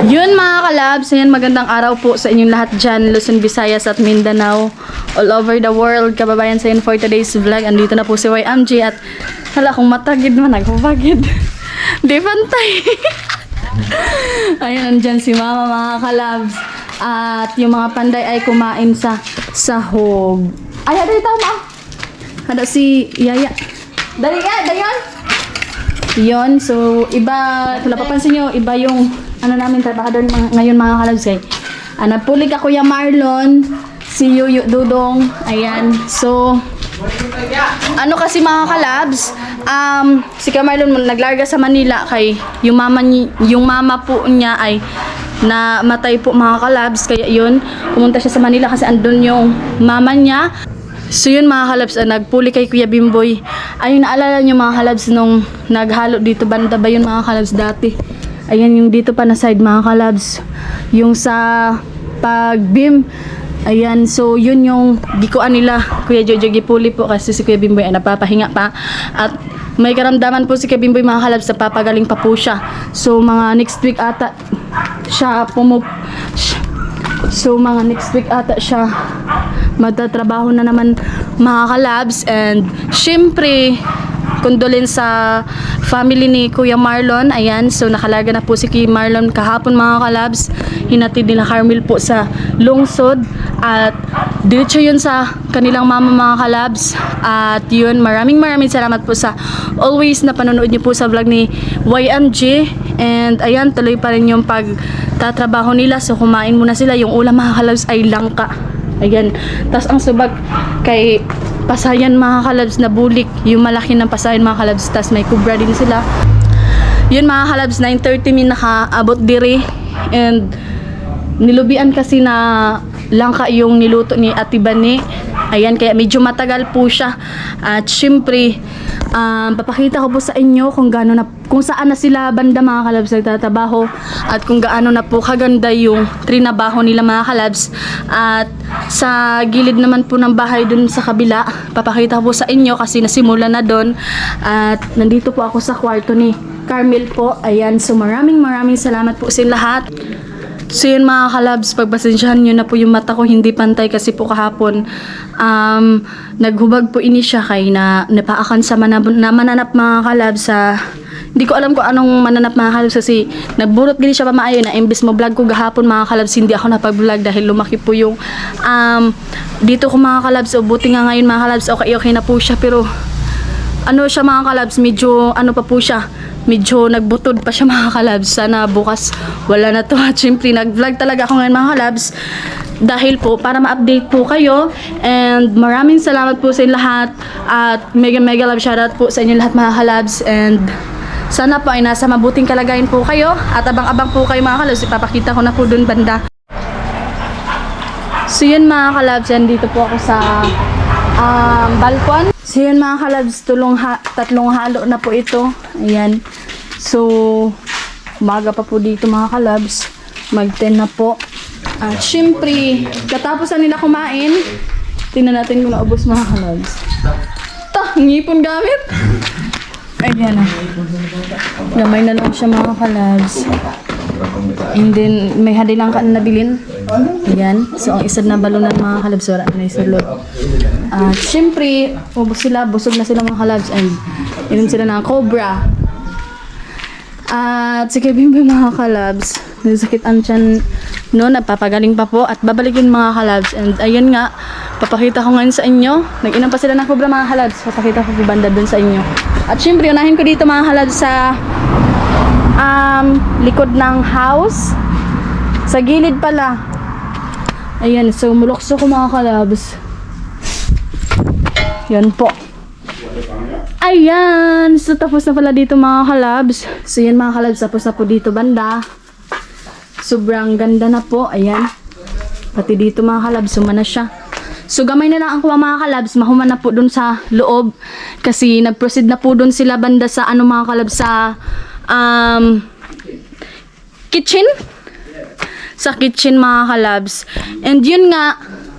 Yun mga kalabs, ayan, magandang araw po sa inyong lahat dyan, Luzon, Visayas at Mindanao, all over the world, kababayan sa inyo for today's vlog. Andito na po si YMG at hala, kung matagid man, nagpapagid. Di pantay. Ayan, andyan si mama mga kalabs. At yung mga panday ay kumain sa sahog. Ay, ada ito ma. Ada si Yaya. Dali ka, dayon. Yon, so iba, kung napapansin nyo, iba yung ano namin trabahador ngayon mga kalabs kay. Napulig ako yung Marlon, si Yuyu Dudong, ayan. So ano kasi mga kalabs, si Marlon naglarga sa Manila kay yung mama po niya ay na matay po mga kalabs, kaya yun pumunta siya sa Manila kasi andun yung mama niya. So yun mga kalabs, nagpuli kay Kuya Bimboy. Ayun, naalala nyo mga kalabs nung naghalo dito banda ba yun mga kalabs dati. Ayan yung dito pa na side mga kalabs, yung sa pag-beam. Ayan, so yun yung gikuan nila Kuya Jojo gipuli po kasi si Kuya Bimboy ay napapahinga pa. At may karamdaman po si Kuya Bimboy mga kalabs, napapagaling pa po siya. So mga next week ata siya magtatrabaho na naman mga kalabs. And syempre condolence sa family ni Kuya Marlon. Ayan, so nakalaga na po si Kuya Marlon kahapon mga kalabs. Hinatid nila Carmel po sa lungsod at diretso yun sa kanilang mama mga kalabs. At yun, maraming salamat po sa always na panonood niyo po sa vlog ni YMG. And ayan, tuloy pa rin yung pagtatrabaho nila. So kumain muna sila. Yung ulam mga kalabs ay langka. Ayan, tas ang subag kay pasayan mga kalabs na bulik, yung malaki ng pasayan mga kalabs, tas may kubra din sila. Yun mga kalabs, 9:30 min nakaabot diri. And nilubian kasi na langka yung niluto ni Ate Bani. Ayan, kaya medyo matagal po siya. At syempre papakita ko po sa inyo kung saan na sila banda mga kalabs nagtatrabaho at kung gaano na po kaganda yung trinabaho nila mga kalabs. At sa gilid naman po ng bahay dun sa kabila, papakita ko po sa inyo kasi nasimula na dun. At nandito po ako sa kwarto ni Carmel po. Ayan, so maraming salamat po sa lahat. So yun mga kalabs, pagpasensyahan nyo na po yung mata ko hindi pantay kasi po kahapon naghubag po ini siya kay na napaakan sa mananap mga kalabs sa hindi ko alam kung anong mananap mga kalabs kasi nagburot gini siya pa maayo na imbes mo vlog ko gahapon mga kalabs hindi ako napag-vlog dahil lumaki po yung dito ko mga kalabs. So buti nga ngayon mga kalabs okay na po siya, pero ano siya mga kalabs, medyo ano pa po siya, medyo nagbutod pa siya mga kalabs. Sana bukas wala na to. At syempre nag-vlog talaga ako ngayon mga kalabs dahil po para ma-update po kayo. And maraming salamat po sa inyo lahat at mega love shoutout po sa inyo lahat mga kalabs. And sana po ay nasa mabuting kalagayan po kayo at abang-abang po kayo mga kalabs, ipapakita ko na po dun banda. So yun mga kalabs, yan dito po ako sa balkon. So yun mga kalabs, tatlong halo na po ito. Ayan. So umaga pa po dito mga kalabs, mag-10 na po. At syempre katapos na nila kumain, tingnan natin kung naubos mga kalabs. Ngipon gamit. Ayan na. Gamay na lang siya mga kalabs. And then may hadilang ka na nabilin. Ayan. So ang isa na balunan mga kalabs, wala na isulod. At syempre busog na sila mga kalabs and inom sila ng cobra. At si Kevin mga kalabs, nasakit ang tiyan no, napapagaling pa po at babalikin mga kalabs. And ayun nga, papakita ko ngayon sa inyo, nag-inom pa sila ng cobra mga kalabs, papakita ko po banda dun sa inyo. At syempre unahin ko dito mga kalabs sa likod ng house, sa gilid pala. Ayan, so mulokso ko mga kalabs. Yan po. Ayan, so tapos na pala dito mga kalabs. So yan mga kalabs, tapos na po dito banda. Sobrang ganda na po. Ayan, pati dito mga kalabs, sumana siya. So gamay na lang ang kuha mga kalabs, mahuman na po dun sa loob kasi nag-proceed na po dun sila banda sa ano mga kalabs, sa kitchen. Sa kitchen mga kalabs. And yun nga,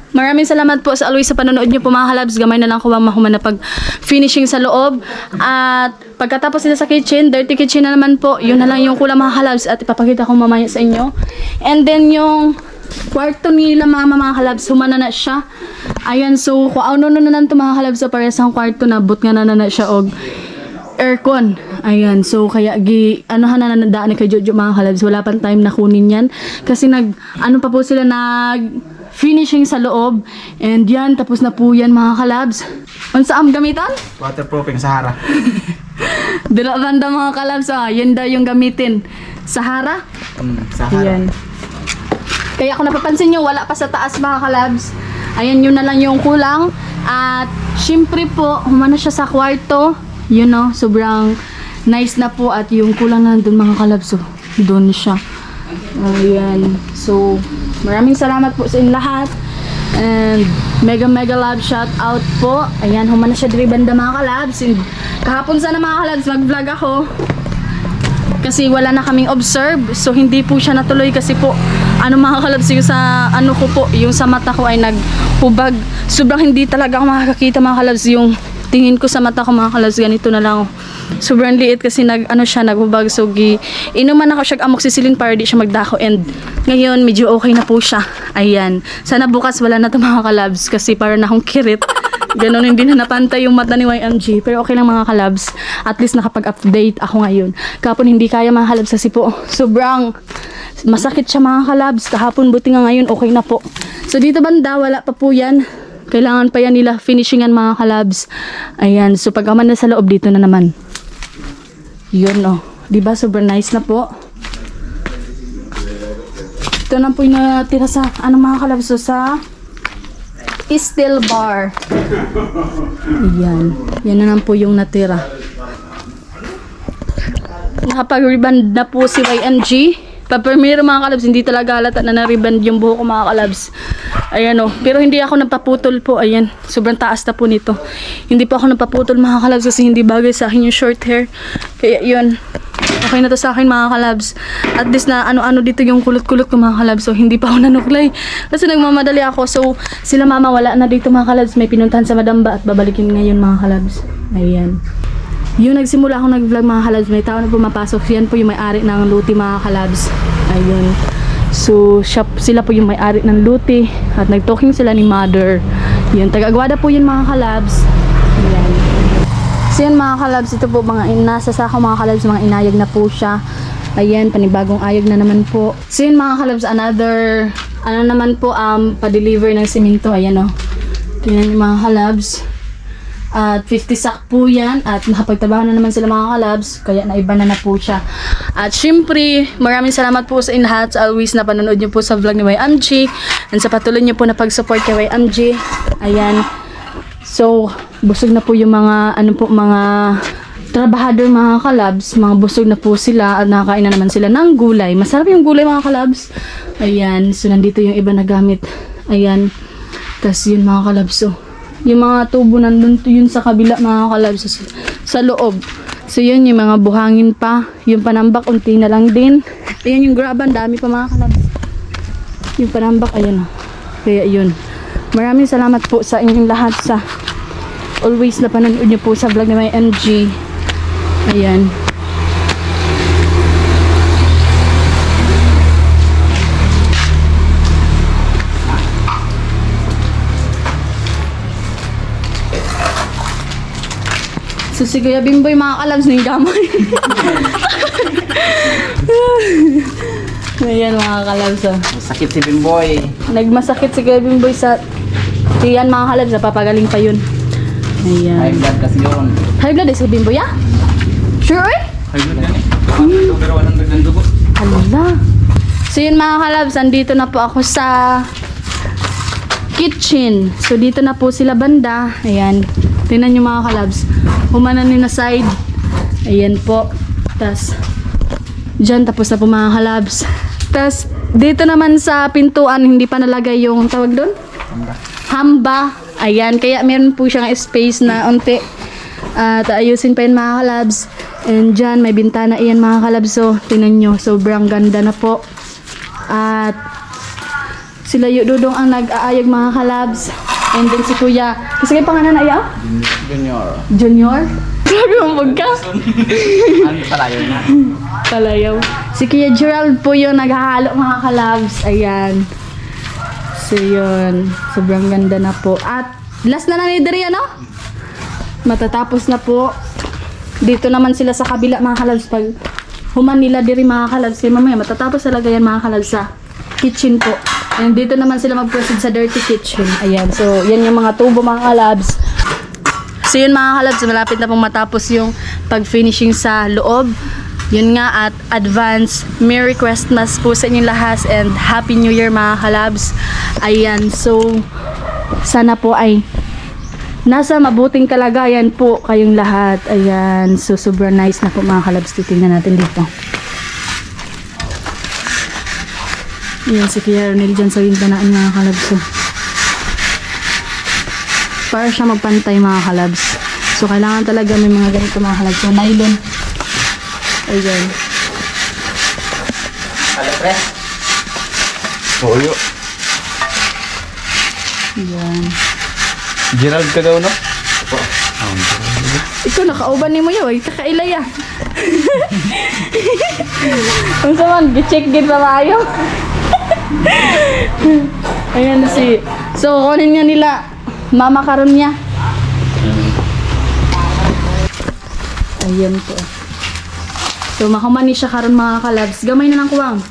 Maraming salamat po sa always sa panonood niyo po mga kalabs. Gamay na lang ko mahuman na pag-finishing sa loob. At pagkatapos nila sa kitchen, dirty kitchen na naman po. Yun na lang yung kulang mga kalabs at ipapakita ko mamaya sa inyo. And then yung kwarto nila mga kalabs, humana na siya. Ayan, so kung ano na ito mga kalabs, so parehas ang kwarto na, but nga na siya og aircon. Ayan, so kaya anuhan na nadaan ni kay Jojo mga kalabs. Wala pang time na kunin yan. Kasi ano pa po sila finishing sa loob. And yan, tapos na po yan mga kalabs. Unsa am gamitan? Waterproofing Sahara. Banda mga kalabs, yan daw yung gamitin. Sahara? Sahara. Ayan. Kaya kung napapansin nyo, wala pa sa taas mga kalabs. Ayan, yun na lang yung kulang. At syempre po, humana siya sa kwarto. You know, sobrang nice na po. At yung kulang na doon mga kalabs, so, doon siya. Ayan. So, maraming salamat po sa inyo lahat. And mega love shout out po. Ayan, humana siya diri banda mga kalabs. And kahapon sana mga kalabs, mag-vlog ako. Kasi wala na kaming observe. So, hindi po siya natuloy kasi po mga kalabs yung sa ko po, yung sa mata ko ay naghubag. Sobrang hindi talaga ako makakakita mga kalabs. Yung tingin ko sa mata ko mga kalabs, ganito na lang. Sobrang liit kasi naghubag. So inuman ako siya amok sisilin para di siya magdako. And ngayon medyo okay na po siya. Ayan. Sana bukas wala na to mga kalabs kasi para na akong kirit. Ganon, hindi na napantay yung mata ni YMG. Pero okay lang mga kalabs. At least nakapag-update ako ngayon. Kapon hindi kaya mga kalabs kasi po sobrang masakit siya mga kalabs. Kahapon buti nga ngayon okay na po. So dito banda wala pa po yan. Kailangan pa yan nila finishingan mga kalabs. Ayan. So pag aman na sa loob dito na naman. Yun diba sobrang nice na po. Ito na po yung natira sa mga kalabs. So sa steel bar. Ayan. Yan na lang po yung natira. Nakapag-reband na po si YMG. Pa-premiere mga kalabs, hindi talaga halata na na-reband yung buho ko mga kalabs. Ayan pero hindi ako napaputol po. Ayan, sobrang taas na po nito. Hindi po ako napaputol mga kalabs kasi hindi bagay sa akin yung short hair. Kaya yun, okay na to sa akin mga kalabs. At least na ano dito yung kulot-kulot ko mga kalabs. So hindi pa ako nanuklay kasi nagmamadali ako. So sila mama wala na dito mga kalabs. May pinuntahan sa Madamba at babalikin ngayon mga kalabs. Ayan. Yung nagsimula ako nag-vlog mga kalabs, may tao na pumapasok. Yan po yung may-ari ng Luti mga kalabs. Ayun. So, sila po yung may-ari ng Luti. At nag-talking sila ni mother. Yun, taga-Aguada po yun mga kalabs. Ayan. So yun mga kalabs, ito po nasa sako mga kalabs, mga inayag na po siya. Ayan, panibagong ayag na naman po. So yun mga kalabs, another, naman po, pa-deliver ng simento. Ayan tingnan nyo mga kalabs. At 50 sack po yan. At nakapagtrabaho na naman sila mga kalabs. Kaya naiba na po siya. At syempre, maraming salamat po sa lahat. Always na panonood nyo po sa vlog ni YMG. And sa patuloy nyo po na pag-support kay YMG. Ayan. So, busog na po yung mga mga trabahador mga kalabs. Mga busog na po sila. At nakakain na naman sila ng gulay. Masarap yung gulay mga kalabs. Ayan. So, nandito yung iba na gamit. Ayan. Tapos yun mga kalabs. So, yung mga tubo nandun yun sa kabila mga kalabs sa loob. So yun yung mga buhangin pa. Yung panambak unti na lang din. Ayan yung graban, dami pa mga kalabs. Yung panambak ayan Kaya yun. Maraming salamat po sa inyong lahat sa always na panonood nyo po sa vlog ni YMG. Ayan. So si Kuya Bimboy mga kalabs ng gamay. Ayan mga kalabs Sakit si Bimboy. Nagmasakit si Kuya Bimboy sa tiyan mga kalabs. Napapagaling pa yun. Ayan. High blood kasi yun. High blood si Bimboy Sure High blood yan pero walang dagdag dugo. Ala. So yun mga kalabs, andito na po ako sa kitchen. So dito na po sila banda. Ayan. Tingnan nyo mga kalabs. Humana ni na side. Ayan po. Tas dyan tapos na po mga kalabs. Tas dito naman sa pintuan hindi pa nalagay yung tawag doon? Hamba. Ayan. Kaya meron po siyang space na unti. At ayusin pa yun mga kalabs. And dyan may bintana iyan mga kalabs. So tingnan nyo. Sobrang ganda na po. At Sila Dudong ang nag-aayag mga kalabs. And then si Kuya, kasi kayo pangalan na ayaw? Junior. Junior? Grabe mong ka. Ano palayo na? Kalayaw. Si Kuya Gerald po yung naghahalo mga kalabs. Ayan. So yun. Sobrang ganda na po. At last na lang ni Diri, ano? Matatapos na po. Dito naman sila sa kabila mga kalabs. Pag human nila Diri mga kalabs. Kaya mamaya matatapos talaga yan mga kalabs sa kitchen po. And dito naman sila mag-proceed sa dirty kitchen. Ayan. So yan yung mga tubo mga kalabs. So yun mga kalabs, malapit na pong matapos yung pag-finishing sa loob. Yun nga at advance Merry Christmas po sa inyong lahat and Happy New Year mga kalabs. Ayan, so sana po ay nasa mabuting kalagayan po kayong lahat. Ayan, so sobrang nice na po mga kalabs. Titingnan natin dito. Ayan si Kuya Ronel dyan sa wintanaan mga kalabs. So, para siya magpantay mga kalabs. So kailangan talaga may mga ganito mga kalabs. So nylon. Ayan. Kala pre? Toyo. Ayan. Gerald ka daw, no? Ikaw nakauban ni mo yun. Kakailaya. Kung saan, gi-check din pa tayo. Ayan si. So kunin nga nila mama karon niya. Ayan po. So makumani siya karon mga kalabs. Gamay na lang kuwang.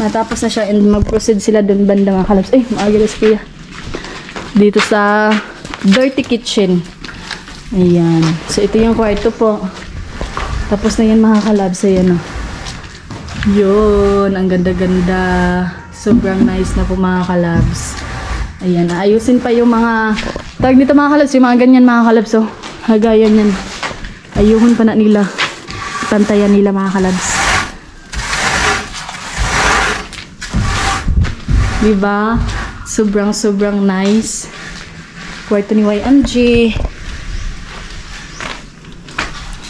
Natapos na siya and mag-proceed sila doon banda mga kalabs. Ay, maaga si Kuya. Dito sa dirty kitchen. Ayan. So ito yung kwarto po. Tapos na yan mga kalabs. Ayan o. Yun. Ang ganda-ganda. Sobrang nice na po mga kalabs. Ayan. Ayusin pa yung mga tag dito mga kalabs. Yung mga ganyan mga kalabs. So, hagayan yan. Ayuhon pa na nila. Pantayan nila mga kalabs. Diba? Sobrang nice. Kwarto ni YMG.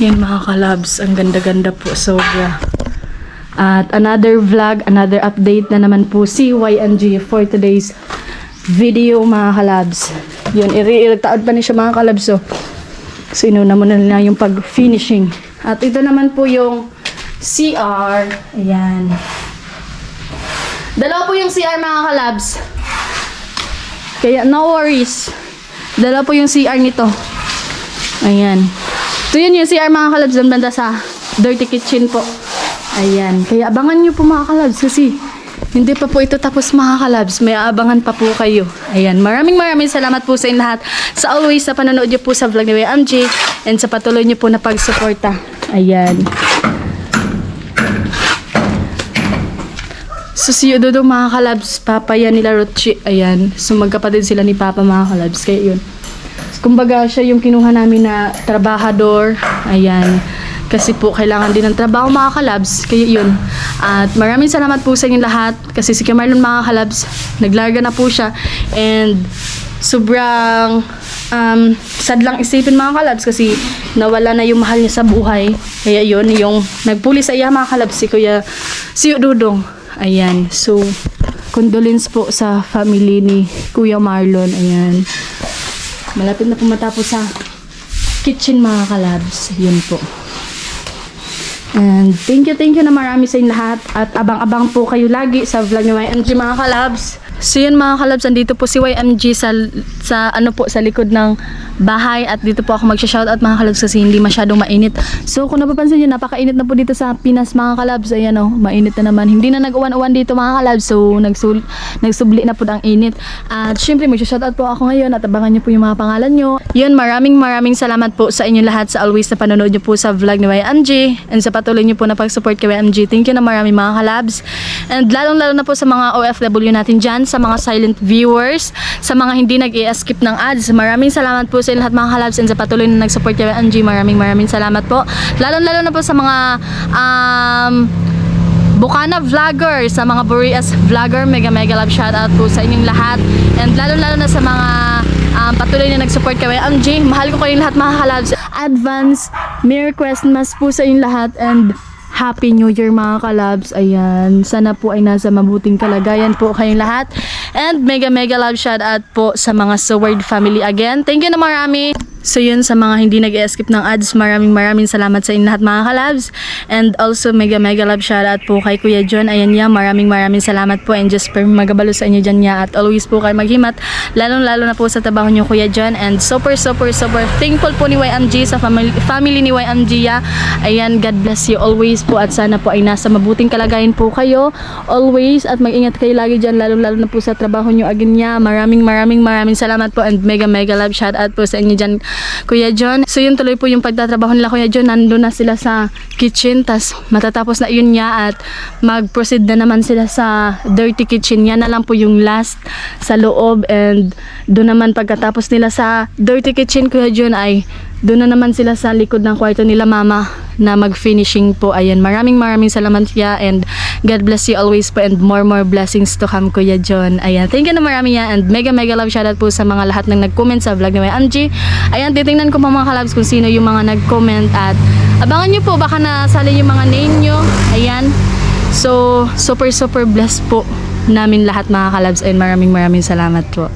Yan mga kalabs. Ang ganda-ganda po. Sobra. At another vlog, another update na naman po si YMG for today's video mga kalabs. Yun, iritaod pa niya siya mga kalabs. So inuna muna nila yung pag-finishing. At ito naman po yung CR. Ayan. Dalawa po yung CR mga kalabs. Kaya no worries. Dalawa po yung CR nito. Ayan. Ito yun yung CR mga kalabs. Ang banda sa dirty kitchen po. Ayan. Kaya abangan nyo po mga kalabs. Kasi hindi pa po ito tapos mga kalabs. May aabangan pa po kayo. Ayan. Maraming salamat po sa inyo lahat. Sa always sa panonood nyo po sa vlog ni YMG. And sa patuloy nyo po na pagsuporta. Ayan. So si Dudong mga kalabs, papa yan nila Rochi. Ayan. So magkapatid sila ni Papa mga kalabs. Kaya yun. Kumbaga siya yung kinuha namin na trabahador. Ayan. Kasi po kailangan din ng trabaho mga kalabs. Kaya yun. At maraming salamat po sa inyo lahat. Kasi si Marlon mga kalabs, naglarga na po siya. And sobrang sad lang isipin mga kalabs kasi nawala na yung mahal niya sa buhay. Kaya yun, yung nagpuli sa iya mga kalabs si Dudong. Ayan. So, condolence po sa family ni Kuya Marlon. Ayan. Malapit na po matapos sa kitchen mga kalabs. Yun po. And thank you na marami sa inyo lahat. At abang-abang po kayo lagi sa vlog ni YMG mga kalabs. So yun mga kalabs, andito po si YMG sa ano po sa likod ng bahay at dito po ako magsha-shoutout mga kalabs kasi hindi masyadong mainit. So kung napapansin niyo, napakainit na po dito sa Pinas mga kalabs. Ayan oh, mainit na naman. Hindi na nag-uwan-uwan dito mga kalabs. So nagsubli na po ang init. At syempre magsha-shoutout po ako ngayon at abangan niyo po yung mga pangalan niyo. Yun, maraming salamat po sa inyo lahat sa always na panonood niyo po sa vlog ni YMG and sa patuloy niyo po na pag-support kay YMG. Thank you na maraming mga kalabs. And lalong-lalo na po sa mga OFW natin dyan, sa mga silent viewers, sa mga hindi nag-i-skip ng ads. Maraming salamat po sa lahat mga kalabs and sa patuloy na nag-support kay YMG. Maraming salamat po. Lalo na po sa mga Bukana vlogger, sa mga Boreas vlogger, mega love shoutout po sa inyong lahat. And lalo na sa mga patuloy na nag-support kay YMG. Mahal ko kayong lahat mga kalabs. Advance Merry Christmas po sa inyong lahat and Happy New Year mga kalabs. Ayan. Sana po ay nasa mabuting kalagayan po kayong lahat. And mega love shout out po sa mga Seward family again. Thank you na marami. So yun, sa mga hindi nag-skip ng ads, maraming salamat sa inyo lahat mga kalabs. And also mega love shoutout po kay Kuya John. Ayan niya, maraming salamat po, and just per magabalo sa inyo dyan niya, at always po kayo maghimat, lalo na po sa trabaho niyo Kuya John. And super thankful po ni YMG sa family ni YMG ya. Ayan, God bless you always po, at sana po ay nasa mabuting kalagayan po kayo always, at mag-ingat kayo lagi dyan, lalo na po sa trabaho niyo again niya. Maraming salamat po, and mega love shoutout po sa inyo dyan Kuya John. So yun, tuloy po yung pagtatrabaho nila Kuya John. Nandun na sila sa kitchen, tas matatapos na yun niya, at mag-proceed na naman sila sa dirty kitchen. Yan na lang po yung last sa loob, and doon naman pagkatapos nila sa dirty kitchen Kuya John, ay doon na naman sila sa likod ng kwarto nila mama na mag-finishing po. Ayan, maraming salamat ya, and God bless you always po, and more blessings to come Kuya John. Ayan, thank you na marami ya, and mega love shoutout po sa mga lahat ng nag-comment sa vlog ni YMG. Ayan, titingnan ko pa mga kalabs kung sino yung mga nag-comment, at abangan nyo po, baka nasali yung mga name nyo. Ayan, so super blessed po namin lahat mga kalabs, and maraming salamat po.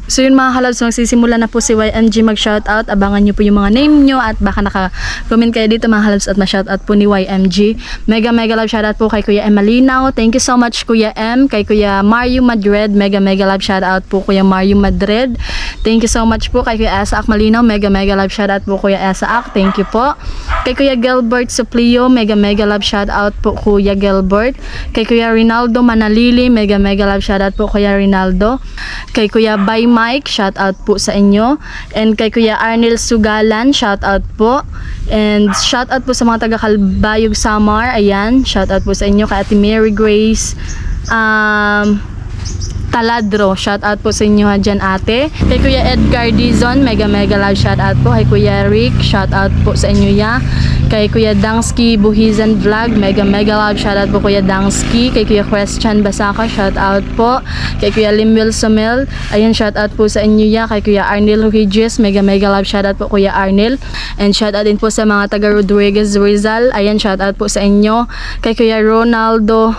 So yun mga kalabs, magsisimula na po si YMG mag-shoutout. Abangan nyo po yung mga name nyo, at baka naka-comment kayo dito mga kalabs, at ma-shoutout po ni YMG. Mega love shoutout po kay Kuya M Malinaw. Thank you so much Kuya M. Kay Kuya Mario Madrid, mega love shoutout po Kuya Mario Madrid. Thank you so much po kay Kuya Asa Ak Malinaw. Mega love shoutout po Kuya Asa Ak. Thank you po. Kay Kuya Gilbert Suplio, mega love shoutout po Kuya Gilbert. Kay Kuya Rinaldo Manalili, mega love shoutout po Kuya Rinaldo. Kay Kuya Bay Mike, shout out po sa inyo. And kay Kuya Arnel Sugalan, shout out po. And shout out po sa mga taga Kalbayog Samar. Ayan, shout out po sa inyo. Kay Ate Mary Grace Taladro, shout out po sa inyo dyan ate. Kay Kuya Edgar Dizon, mega love shout out po. Kay Kuya Rick, shout out po sa inyo ya. Kay Kuya Dangsky Buhizan Vlog, mega love shout out po Kuya Dangsky. Kay Kuya Christian Basaka, shout out po. Kay Kuya Limuel Somel, ayan, shout out po sa inyo ya. Kay Kuya Arnel Regis, mega love shout out po Kuya Arnel. And shout out din po sa mga taga Rodriguez Rizal, ayan, shout out po sa inyo. Kay Kuya Ronaldo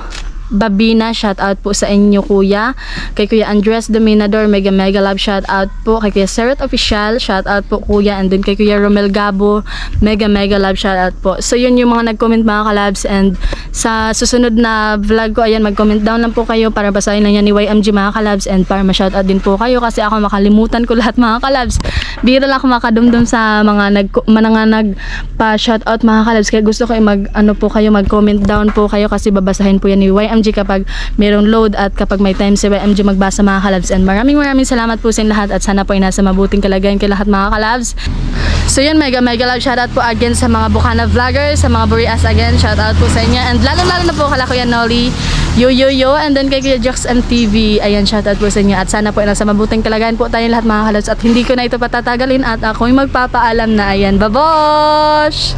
Babina, shout out po sa inyo kuya. Kay Kuya Andres Dominador, mega love shout out po. Kay Kuya Seret Official, shout out po kuya. And then kay Kuya Romel Gabo, mega love shout out po. So yun yung mga nag-comment mga kalabs, and sa susunod na vlog ko, ayan, mag-comment down lang po kayo para basahin lang yan ni YMG mga kalabs, and para ma-shout out din po kayo, kasi ako makalimutan ko lahat mga kalabs. Bira lang ako makadumdum sa mga nagpa-shout out mga kalabs, kaya gusto ko mag-comment down po kayo, kasi babasahin po yan ni YMG kapag mayroong load, at kapag may time si YMG magbasa mga kalabs. And maraming salamat po sa inyo lahat, at sana po ay nasa mabuting kalagayan kay lahat mga kalabs. So yun, mega love shoutout po again sa mga Bukana vloggers, sa mga Burias again, shoutout po sa inyo. And lalo na po kala Kuya Nolly, yo, and then kay Kuya Jox MTV, ayan, shoutout po sa inyo, at sana po ay nasa mabuting kalagayan po tayong lahat mga kalabs. At hindi ko na ito patatagalin, at ako'y magpapaalam na. Ayan, babosh!